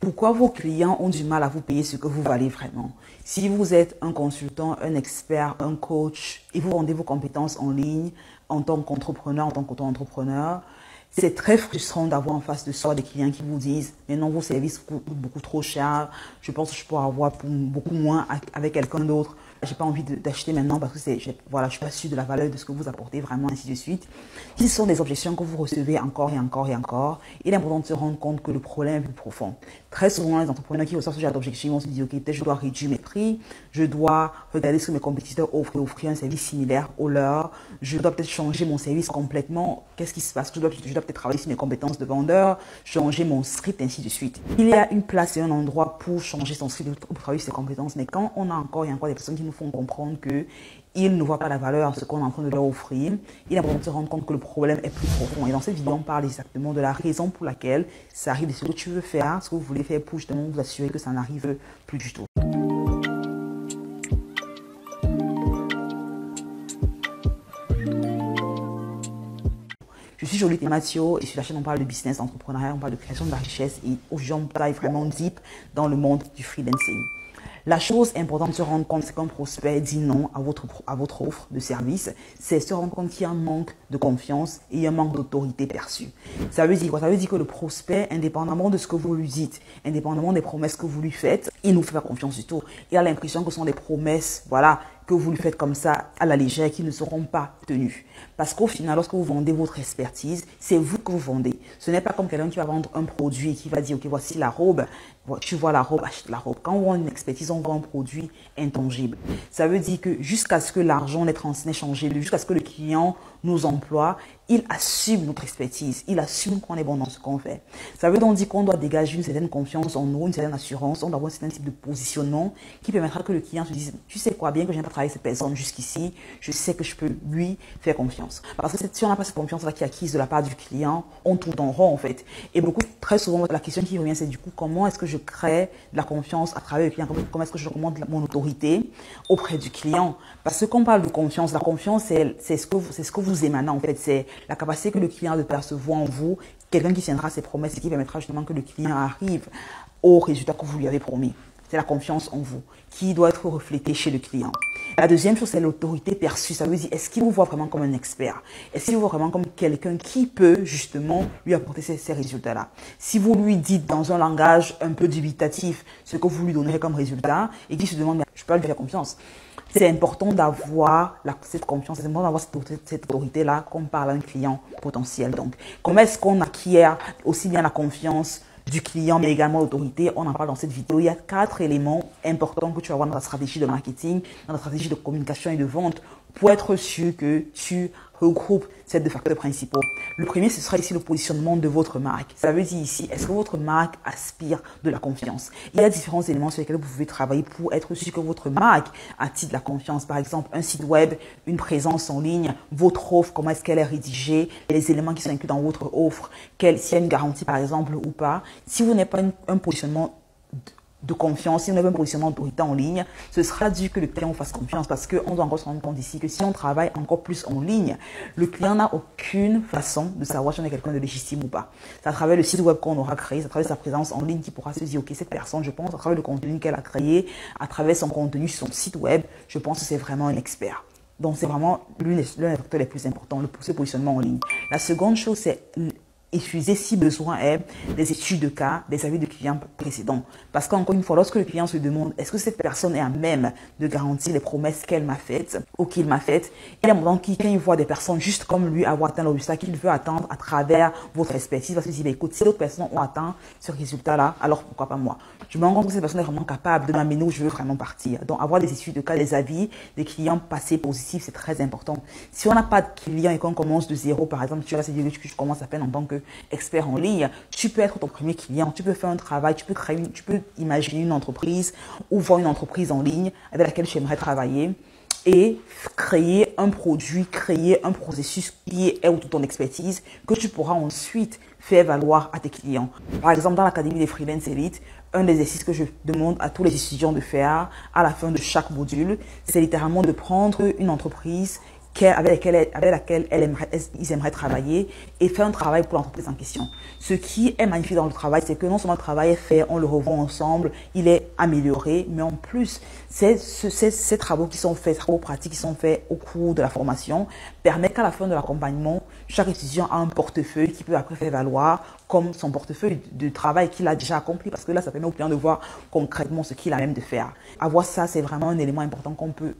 Pourquoi vos clients ont du mal à vous payer ce que vous valez vraiment? Si vous êtes un consultant, un expert, un coach et vous vendez vos compétences en ligne en tant qu'entrepreneur, en tant qu'auto-entrepreneur, c'est très frustrant d'avoir en face de soi des clients qui vous disent « Mais non, vos services coûtent beaucoup trop cher. Je pense que je pourrais avoir pour beaucoup moins avec quelqu'un d'autre. J'ai pas envie d'acheter maintenant parce que voilà, je suis pas sûre de la valeur de ce que vous apportez vraiment, ainsi de suite. » Ce sont des objections que vous recevez encore et encore et encore. Il est important de se rendre compte que le problème est plus profond. Très souvent, les entrepreneurs qui reçoivent ce genre d'objections vont se dire « Ok, peut-être je dois réduire mes prix, je dois regarder ce que mes compétiteurs offrent et offrir un service similaire au leur, je dois peut-être changer mon service complètement. Qu'est-ce qui se passe? Je dois peut-être travailler sur mes compétences de vendeur, changer mon script, ainsi de suite. » Il y a une place et un endroit pour changer son script, pour travailler sur ses compétences. Mais quand on a encore et encore des personnes qui nous font comprendre que ils ne voient pas la valeur à ce qu'on est en train de leur offrir, il est important de se rendre compte que le problème est plus profond. Et dans cette vidéo, on parle exactement de la raison pour laquelle ça arrive, de ce que tu veux faire, ce que vous voulez faire pour justement vous assurer que ça n'arrive plus du tout. Je suis Jolie Mathieu et sur la chaîne on parle de business, d'entrepreneuriat, on parle de création de la richesse et aujourd'hui on parle vraiment deep dans le monde du freelancing. La chose importante de se rendre compte, c'est qu'un prospect dit non à votre offre de service, c'est se rendre compte qu'il y a un manque de confiance et un manque d'autorité perçue. Ça veut dire quoi? Ça veut dire que le prospect, indépendamment de ce que vous lui dites, indépendamment des promesses que vous lui faites, il ne vous fait pas confiance du tout. Il a l'impression que ce sont des promesses, voilà, que vous lui faites comme ça à la légère, qui ne seront pas tenues. Parce qu'au final, lorsque vous vendez votre expertise, c'est vous que vous vendez. Ce n'est pas comme quelqu'un qui va vendre un produit et qui va dire, ok, voici la robe, tu vois la robe, achète la robe. Quand on vend une expertise, on vend un produit intangible. Ça veut dire que jusqu'à ce que l'argent n'ait changé, jusqu'à ce que le client nous emploie, il assume notre expertise, il assume qu'on est bon dans ce qu'on fait. Ça veut donc dire qu'on doit dégager une certaine confiance en nous, une certaine assurance, on doit avoir un certain type de positionnement qui permettra que le client se dise, tu sais quoi, bien que je n'ai pas travaillé cette personne jusqu'ici, je sais que je peux lui faire confiance. Parce que si on n'a pas cette confiance-là qui est acquise de la part du client, on tourne en rond en fait. Et très souvent, la question qui revient, c'est du coup, comment est-ce que je crée de la confiance à travers le client? Comment est-ce que je augmente mon autorité auprès du client? Parce que quand on parle de confiance, la confiance, c'est ce que vous émanez en fait, c'est la capacité que le client a de percevoir en vous quelqu'un qui tiendra ses promesses et qui permettra justement que le client arrive au résultat que vous lui avez promis. C'est la confiance en vous qui doit être reflétée chez le client. La deuxième chose, c'est l'autorité perçue. Ça veut dire, est-ce qu'il vous voit vraiment comme un expert? Est-ce qu'il vous voit vraiment comme quelqu'un qui peut justement lui apporter ces résultats-là? Si vous lui dites dans un langage un peu dubitatif ce que vous lui donnerez comme résultat et qu'il se demande, mais je peux lui faire confiance. C'est important d'avoir cette confiance, c'est important d'avoir cette autorité-là qu'on parle à un client potentiel. Donc, comment est-ce qu'on acquiert aussi bien la confiance du client, mais également l'autorité? On en parle dans cette vidéo. Il y a 4 éléments importants que tu vas avoir dans ta stratégie de marketing, dans ta stratégie de communication et de vente pour être sûr que tu regroupes ces 2 facteurs principaux. Le premier, ce sera ici le positionnement de votre marque. Ça veut dire ici, est-ce que votre marque aspire de la confiance? Il y a différents éléments sur lesquels vous pouvez travailler pour être sûr que votre marque attire de la confiance. Par exemple, un site web, une présence en ligne, votre offre, comment est-ce qu'elle est rédigée, les éléments qui sont inclus dans votre offre, s'il y a une garantie par exemple ou pas. Si vous n'avez pas un positionnement de confiance, si on a un positionnement d'autorité en ligne, ce sera dû que le client vous fasse confiance parce qu'on doit encore se rendre compte ici que si on travaille encore plus en ligne, le client n'a aucune façon de savoir si on est quelqu'un de légitime ou pas. C'est à travers le site web qu'on aura créé, c'est à travers sa présence en ligne qui pourra se dire, ok, cette personne, je pense, à travers le contenu qu'elle a créé, à travers son contenu sur son site web, je pense que c'est vraiment un expert. Donc, c'est vraiment l'un des facteurs les plus importants, ce positionnement en ligne. La seconde chose, c'est utiliser si besoin est des études de cas, des avis de clients précédents. Parce qu'encore une fois, lorsque le client se demande est-ce que cette personne est à même de garantir les promesses qu'elle m'a faites ou qu'il m'a faites, il est important quand il voit des personnes juste comme lui avoir atteint le résultat qu'il veut atteindre à travers votre expertise, parce qu'il se dit écoute, si d'autres personnes ont atteint ce résultat-là, alors pourquoi pas moi? Je me rends compte que cette personne est vraiment capable de m'amener où je veux vraiment partir. Donc avoir des études de cas, des avis, des clients passés positifs, c'est très important. Si on n'a pas de clients et qu'on commence de zéro, par exemple, tu vas se dire que je commence à peine en tant que expert en ligne, tu peux être ton premier client, tu peux faire un travail, tu peux imaginer une entreprise ou voir une entreprise en ligne avec laquelle tu aimerais travailler et créer un produit, créer un processus qui est autour de ton expertise que tu pourras ensuite faire valoir à tes clients. Par exemple, dans l'Académie des Freelance Elite, un des exercices que je demande à tous les étudiants de faire à la fin de chaque module, c'est littéralement de prendre une entreprise avec laquelle ils aimeraient travailler et faire un travail pour l'entreprise en question. Ce qui est magnifique dans le travail, c'est que non seulement le travail est fait, on le revoit ensemble, il est amélioré, mais en plus, ces travaux qui sont faits, travaux pratiques qui sont faits au cours de la formation, permettent qu'à la fin de l'accompagnement, chaque étudiant a un portefeuille qui peut après faire valoir comme son portefeuille de travail qu'il a déjà accompli, parce que là, ça permet au client de voir concrètement ce qu'il a même de faire. Avoir ça, c'est vraiment un élément important qu'on peut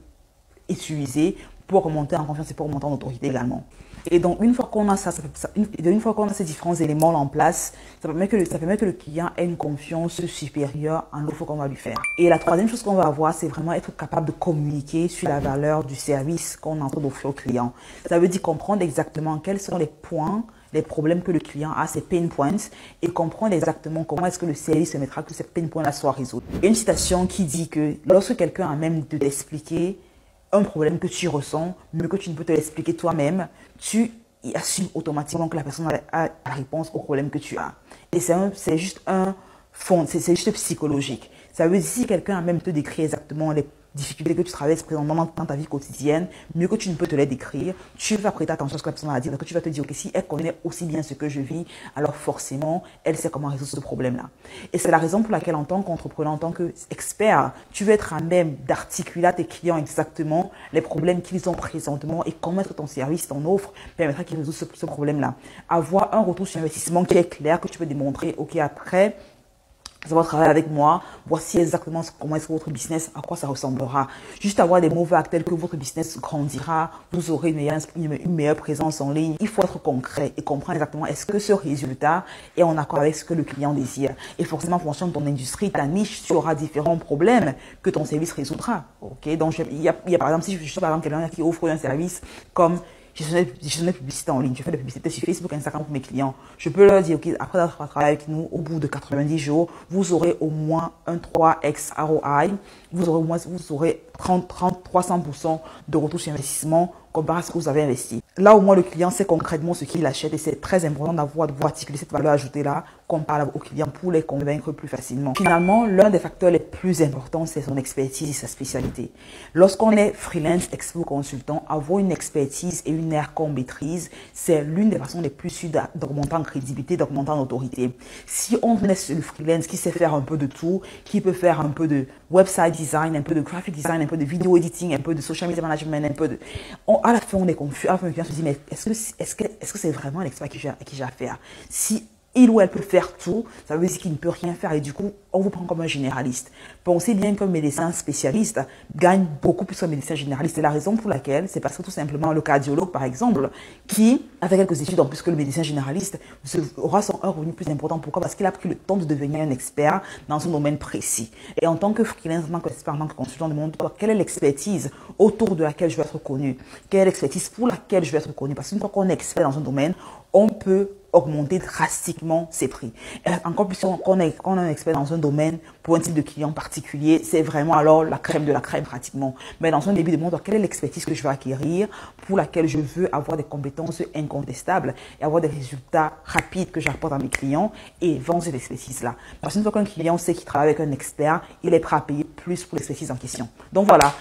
utiliser pour remonter en confiance et pour remonter en autorité également. Et donc, une fois qu'on a ces différents éléments en place, ça permet que le client ait une confiance supérieure en l'offre qu'on va lui faire. Et la troisième chose qu'on va avoir, c'est vraiment être capable de communiquer sur la valeur du service qu'on est en train d'offrir au client. Ça veut dire comprendre exactement quels sont les points, les problèmes que le client a, ses pain points, et comprendre exactement comment est-ce que le service se mettra que ces pain points-là soient résolus. Il y a une citation qui dit que lorsque quelqu'un a même de t'expliquer un problème que tu ressens, mais que tu ne peux te l'expliquer toi-même, tu assumes automatiquement que la personne a la réponse au problème que tu as. Et c'est juste un fond, c'est juste psychologique. Ça veut dire si quelqu'un a même te décrit exactement les difficultés que tu traverses présentement dans ta vie quotidienne, mieux que tu ne peux te les décrire, tu vas prêter attention à ce que la personne a à dire, donc tu vas te dire, ok, si elle connaît aussi bien ce que je vis, alors forcément, elle sait comment résoudre ce problème-là. Et c'est la raison pour laquelle, en tant qu'entrepreneur, en tant qu'expert, tu veux être à même d'articuler à tes clients exactement les problèmes qu'ils ont présentement et comment est-ce que ton service, ton offre, permettra qu'ils résoudent ce problème-là. Avoir un retour sur investissement qui est clair, que tu peux démontrer, ok, après, ça va travailler avec moi, voici exactement comment est-ce que votre business, à quoi ça ressemblera. Juste avoir des mots vagues tels que votre business grandira, vous aurez une meilleure présence en ligne. Il faut être concret et comprendre exactement est-ce que ce résultat est en accord avec ce que le client désire. Et forcément, en fonction de ton industrie, ta niche, tu auras différents problèmes que ton service résoudra. Ok, donc il y a par exemple, si je suis par exemple quelqu'un qui offre un service comme gestionnaire de publicité en ligne. Je fais de la publicité sur Facebook, Instagram pour mes clients. Je peux leur dire, ok, après avoir travaillé avec nous, au bout de 90 jours, vous aurez au moins un 3x ROI. Vous aurez 300% de retour sur investissement comparé à ce que vous avez investi. Là, au moins, le client sait concrètement ce qu'il achète et c'est très important de pouvoir articuler cette valeur ajoutée-là comparé aux clients pour les convaincre plus facilement. Finalement, l'un des facteurs les plus importants, c'est son expertise et sa spécialité. Lorsqu'on est freelance, expert ou consultant, avoir une expertise et une aire qu'on maîtrise, c'est l'une des façons les plus sûres d'augmenter en crédibilité, d'augmenter en autorité. Si on laisse le freelance qui sait faire un peu de tout, qui peut faire un peu de website design, un peu de graphic design, un peu de vidéo editing, un peu de social media management, un peu de... à la fin, on est confus. À la fin, le client se dit, mais est-ce que c'est vraiment l'expert à qui j'ai affaire? Si il ou elle peut faire tout, ça veut dire qu'il ne peut rien faire et du coup, on vous prend comme un généraliste. Pensez bien qu'un médecin spécialiste gagne beaucoup plus qu'un médecin généraliste. C'est la raison pour laquelle, c'est parce que tout simplement le cardiologue, par exemple, qui a fait quelques études en plus que le médecin généraliste, aura un revenu plus important. Pourquoi? Parce qu'il a pris le temps de devenir un expert dans un domaine précis. Et en tant que freelance, en tant qu'expert, en tant que consultant, demande-toi quelle est l'expertise autour de laquelle je vais être connu? Quelle est l'expertise pour laquelle je vais être connu? Parce qu'une fois qu'on est expert dans un domaine, on peut augmenter drastiquement ses prix. Et encore plus quand on est un expert dans un domaine pour un type de client particulier, c'est vraiment alors la crème de la crème pratiquement. Mais dans un début de monde, quelle est l'expertise que je veux acquérir pour laquelle je veux avoir des compétences incontestables et avoir des résultats rapides que j'apporte à mes clients et vendre cette expertise-là. Parce qu'une fois qu'un client sait qu'il travaille avec un expert, il est prêt à payer plus pour l'expertise en question. Donc voilà.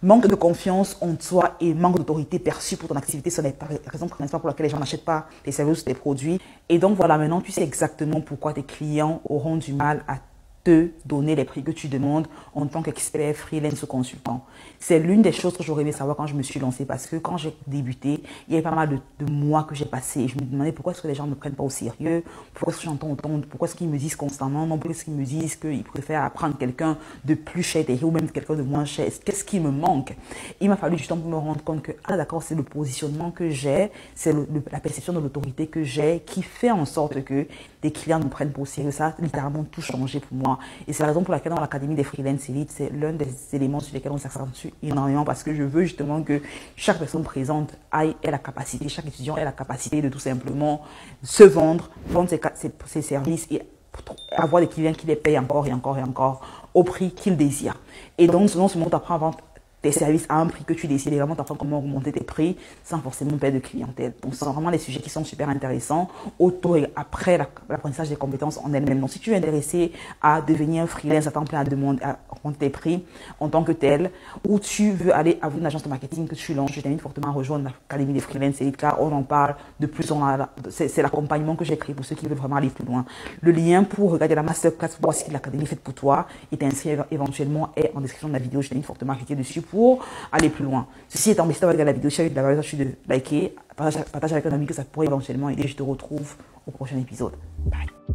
Manque de confiance en soi et manque d'autorité perçue pour ton activité sont les raisons principales pour lesquelles les gens n'achètent pas tes services ou tes produits. Et donc voilà, maintenant tu sais exactement pourquoi tes clients auront du mal à te donner les prix que tu demandes en tant qu'expert, freelance ou consultant. C'est l'une des choses que j'aurais aimé savoir quand je me suis lancée parce que quand j'ai débuté, il y avait pas mal de mois que j'ai passé et je me demandais pourquoi est-ce que les gens ne me prennent pas au sérieux, pourquoi est-ce que j'entends autant, pourquoi est-ce qu'ils me disent constamment, non, pourquoi est-ce qu'ils me disent qu'ils préfèrent apprendre quelqu'un de plus cher ou même quelqu'un de moins cher, qu'est-ce qui me manque? Il m'a fallu du temps pour me rendre compte que, ah d'accord, c'est le positionnement que j'ai, c'est la perception de l'autorité que j'ai qui fait en sorte que des clients me prennent pas au sérieux. Ça a littéralement tout changé pour moi. Et c'est la raison pour laquelle dans l'Académie des Freelance Elite, c'est l'un des éléments sur lesquels on s'accentue énormément parce que je veux justement que chaque personne présente ait la capacité, chaque étudiant ait la capacité de tout simplement se vendre ses services et avoir des clients qui les payent encore et encore et encore au prix qu'ils désirent. Et donc, non seulement tu apprends à vendre tes services à un prix que tu décides, et vraiment t'apprends comment augmenter tes prix sans forcément perdre de clientèle. Donc, ce sont vraiment des sujets qui sont super intéressants autour et après l'apprentissage des compétences en elles-mêmes. Donc, si tu es intéressé à devenir freelance à temps plein, à augmenter tes prix en tant que tel, ou tu veux aller à une agence de marketing que tu lances, je t'invite fortement à rejoindre l'Académie des freelances. Et là, on en parle de plus en plus. C'est l'accompagnement que j'ai créé pour ceux qui veulent vraiment aller plus loin. Le lien pour regarder la masterclass, pour voir si l'académie est faite pour toi et t'inscrire éventuellement est en description de la vidéo. Je t'invite fortement à cliquer dessus pour aller plus loin. Ceci étant, si tu as regardé la vidéo, si tu as eu de la valeur, de liker, partage avec un ami que ça pourrait éventuellement aider. Je te retrouve au prochain épisode. Bye.